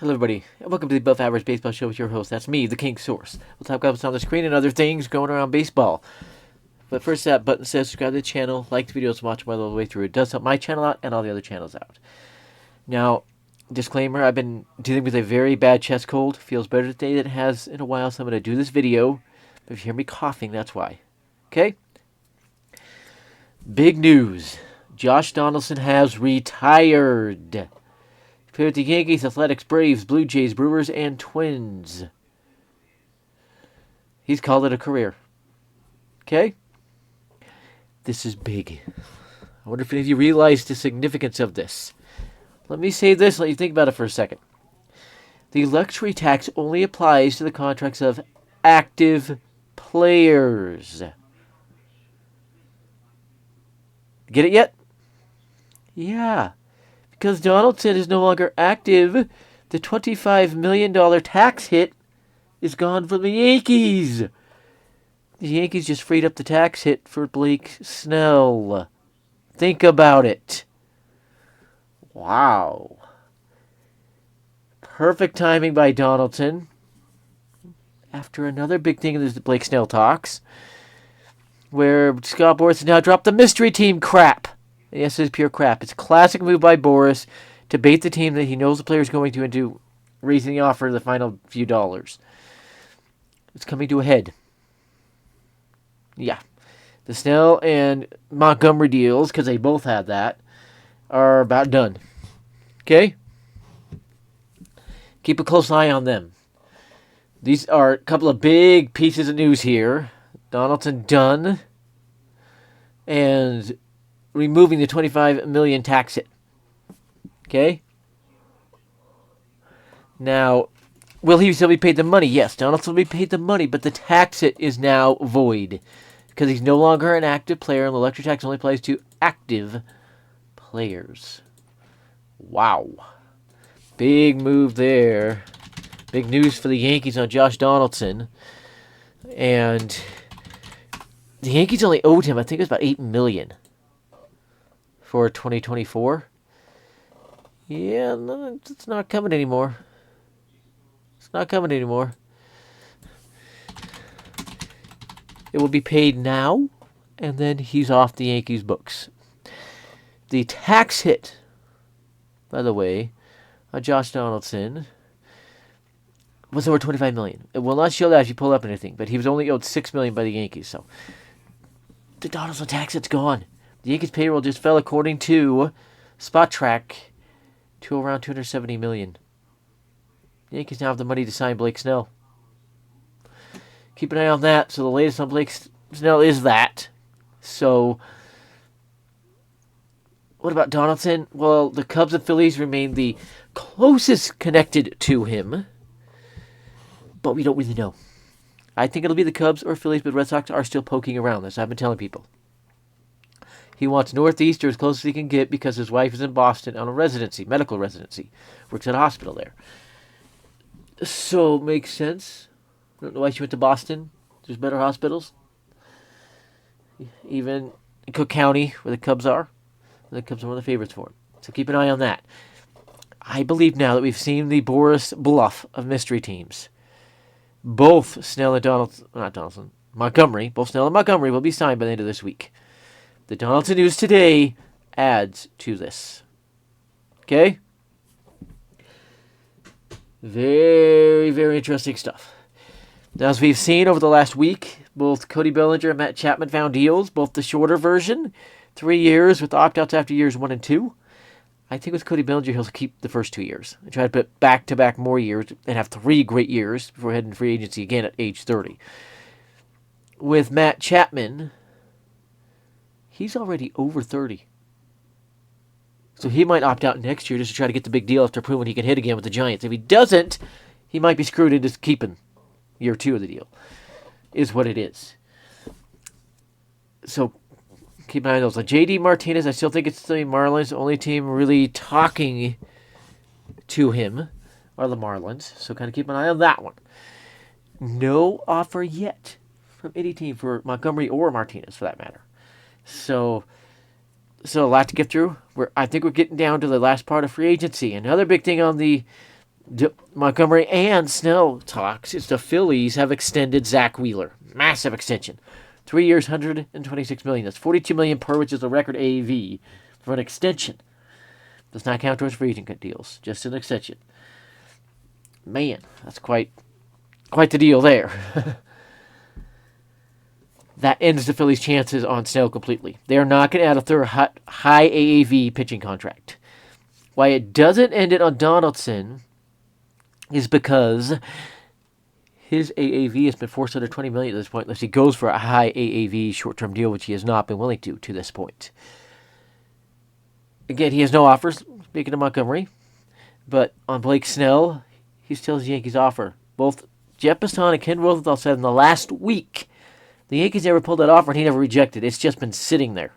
Hello, everybody, and welcome to the Above Average Baseball Show with your host. That's me, the King Source. We'll talk about what's on the screen and other things going around baseball. But first, that button says subscribe to the channel, like the videos, and watch them all the way through. It does help my channel out and all the other channels out. Now, disclaimer, I've been dealing with a very bad chest cold. Feels better today than it has in a while, so I'm going to do this video. But if you hear me coughing, that's why. Okay? Big news. Josh Donaldson has retired. Played with the Yankees, Athletics, Braves, Blue Jays, Brewers, and Twins. He's called it a career. Okay? This is big. I wonder if any of you realize the significance of this. Let me say this, let you think about it for a second. The luxury tax only applies to the contracts of active players. Get it yet? Yeah. Because Donaldson is no longer active, the $25 million tax hit is gone from the Yankees. The Yankees just freed up the tax hit for Blake Snell. Think about it. Wow. Perfect timing by Donaldson. After another big thing in the Blake Snell talks, where Scott Boras has now dropped the mystery team crap. Yes, it's pure crap. It's a classic move by Boras to bait the team that he knows the player is going to into raising the offer the final few dollars. It's coming to a head. Yeah. The Snell and Montgomery deals, because they both had that, are about done. Okay? Keep a close eye on them. These are a couple of big pieces of news here. Donaldson done. And removing the $25 million tax hit. Okay? Now, will he still be paid the money? Yes, Donaldson will be paid the money, but the tax hit is now void. Because he's no longer an active player, and the luxury tax only applies to active players. Wow. Big move there. Big news for the Yankees on Josh Donaldson. And the Yankees only owed him, I think it was about $8 million for 2024. Yeah, no, it's not coming anymore. It's not coming anymore. It will be paid now, and then he's off the Yankees' books. The tax hit, by the way, on Josh Donaldson was over $25 million. It will not show that if you pull up anything, but he was only owed $6 million by the Yankees. So the Donaldson tax hit's gone. The Yankees' payroll just fell, according to Spot Track, to around $270 million. The Yankees now have the money to sign Blake Snell. Keep an eye on that. So the latest on Blake Snell is that. So what about Donaldson? Well, the Cubs and Phillies remain the closest connected to him, but we don't really know. I think it'll be the Cubs or Phillies, but Red Sox are still poking around this. I've been telling people. He wants Northeast or as close as he can get because his wife is in Boston on a residency, medical residency. Works at a hospital there. So, makes sense. I don't know why she went to Boston. There's better hospitals. Even in Cook County, where the Cubs are. The Cubs are one of the favorites for him. So keep an eye on that. I believe now that we've seen the Boras bluff of mystery teams. Both Snell and Montgomery, both Snell and Montgomery will be signed by the end of this week. The Donaldson news today adds to this. Okay? Very, very interesting stuff. Now, as we've seen over the last week, both Cody Bellinger and Matt Chapman found deals, both the shorter version, 3 years with opt-outs after years 1 and 2. I think with Cody Bellinger, he'll keep the first 2 years and try to put back-to-back more years and have 3 great years before heading free agency again at age 30. With Matt Chapman, he's already over 30. So he might opt out next year just to try to get the big deal after proving he can hit again with the Giants. If he doesn't, he might be screwed into keeping year 2 of the deal, is what it is. So keep an eye on those. Like J.D. Martinez, I still think it's the Marlins. The only team really talking to him are the Marlins. So kind of keep an eye on that one. No offer yet from any team for Montgomery or Martinez, for that matter. So a lot to get through. I think we're getting down to the last part of free agency. Another big thing on the Montgomery and Snell talks is the Phillies have extended Zach Wheeler. Massive extension. 3 years, $126 million. That's $42 million per, which is a record AAV for an extension. Does not count towards free agent deals. Just an extension. Man, that's quite the deal there. That ends the Phillies' chances on Snell completely. They are not going to add a third high AAV pitching contract. Why it doesn't end it on Donaldson is because his AAV has been forced under $20 million at this point, unless he goes for a high AAV short-term deal, which he has not been willing to this point. Again, he has no offers, speaking of Montgomery. But on Blake Snell, he still has Yankees offer. Both Jeff Passan and Ken Rosenthal said in the last week, the Yankees never pulled that offer and he never rejected. It's just been sitting there.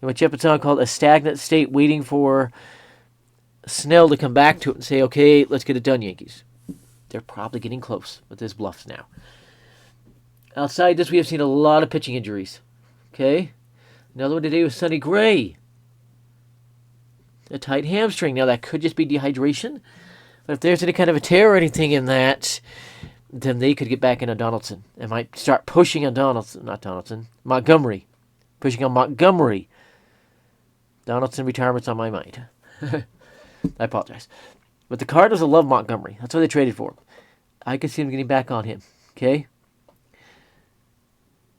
And what Jeff Passan called a stagnant state, waiting for Snell to come back to it and say, okay, let's get it done, Yankees. They're probably getting close with his bluffs now. Outside this, we have seen a lot of pitching injuries. Okay? Another one today was Sonny Gray. A tight hamstring. Now, that could just be dehydration. But if there's any kind of a tear or anything in that, then they could get back in on Donaldson. And might start pushing on Montgomery. Pushing on Montgomery. Donaldson retirement's on my mind. I apologize. But the Cardinals will love Montgomery. That's why they traded for him. I could see them getting back on him. Okay?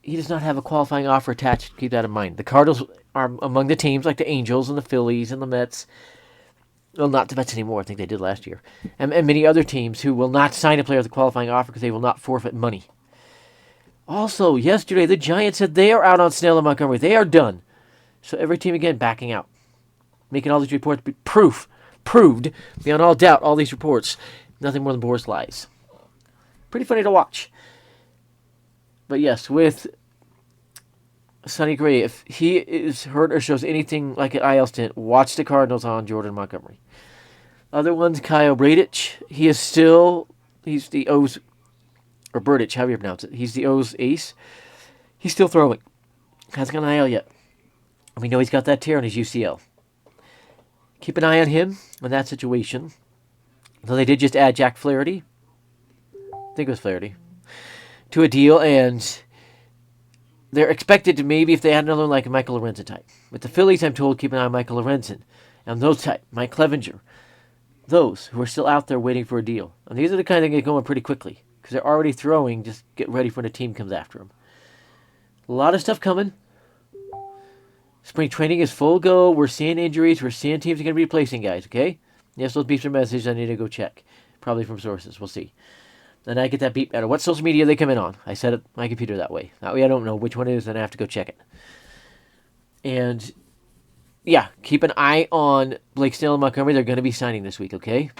He does not have a qualifying offer attached. Keep that in mind. The Cardinals are among the teams like the Angels and the Phillies and the Mets. Well, not the Mets anymore. I think they did last year. And many other teams who will not sign a player with a qualifying offer because they will not forfeit money. Also, yesterday, the Giants said they are out on Snell and Montgomery. They are done. So every team, again, backing out. Making all these reports be proved beyond all doubt, all these reports, nothing more than Boris lies. Pretty funny to watch. But yes, with Sonny Gray, if he is hurt or shows anything like an IL stint, watch the Cardinals on Jordan Montgomery. Other ones, Kyle Bradich, he's the O's, or Burdich, however you pronounce it. He's the O's ace. He's still throwing. Hasn't got an IL yet. And we know he's got that tear on his UCL. Keep an eye on him in that situation. Though they did just add Jack Flaherty. I think it was Flaherty. To a deal, and they're expected to maybe, if they had another one like a Michael Lorenzen type. With the Phillies, I'm told, keep an eye on Michael Lorenzen. And those type, Mike Clevenger. Those who are still out there waiting for a deal. And these are the kind that get going pretty quickly. Because they're already throwing, just get ready for when the team comes after them. A lot of stuff coming. Spring training is full go. We're seeing injuries. We're seeing teams are going to be replacing guys, okay? Yes, those beeps are messages I need to go check. Probably from sources. We'll see. Then I get that beep out of what social media they come in on. I set up my computer that way. That way I don't know which one it is, then I have to go check it. And, yeah, keep an eye on Blake Snell and Montgomery. They're going to be signing this week, okay?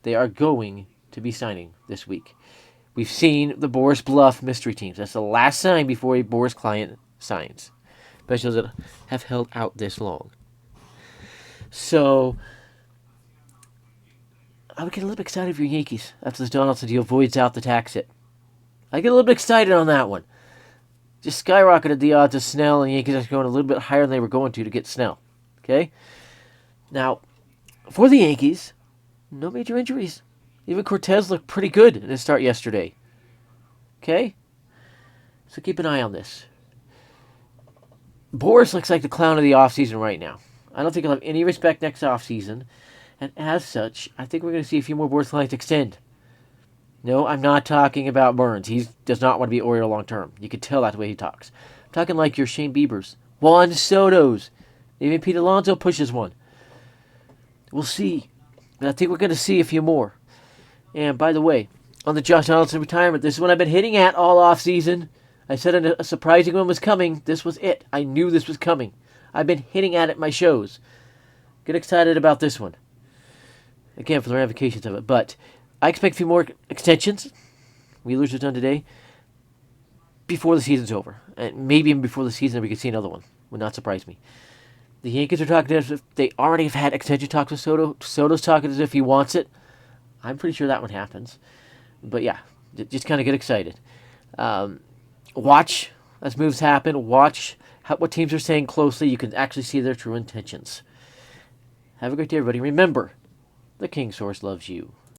They are going to be signing this week. We've seen the Boris Bluff mystery teams. That's the last sign before a Boris client signs. Especially those that have held out this long. So, I would get a little bit excited if you're Yankees after this Donaldson deal voids out the tax hit. I get a little bit excited on that one. Just skyrocketed the odds of Snell and the Yankees are going a little bit higher than they were going to get Snell. Okay? Now, for the Yankees, no major injuries. Even Cortez looked pretty good in his start yesterday. Okay? So keep an eye on this. Boris looks like the clown of the offseason right now. I don't think he'll have any respect next offseason. And as such, I think we're going to see a few more Boris clients extend. No, I'm not talking about Burns. He does not want to be Oriole long term. You can tell that the way he talks. I'm talking like your Shane Biebers, Juan Soto's. Even Pete Alonso pushes one. We'll see. But I think we're going to see a few more. And by the way, on the Josh Donaldson retirement, this is what I've been hitting at all offseason. I said a surprising one was coming. This was it. I knew this was coming. I've been hitting at it in my shows. Get excited about this one. Again, for the ramifications of it. But I expect a few more extensions. Wheeler's was done today. Before the season's over. And maybe even before the season we could see another one. Would not surprise me. The Yankees are talking as if they already have had extension talks with Soto. Soto's talking as if he wants it. I'm pretty sure that one happens. But yeah, just kind of get excited. Watch as moves happen. Watch what teams are saying closely. You can actually see their true intentions. Have a great day, everybody. Remember, the King Source loves you.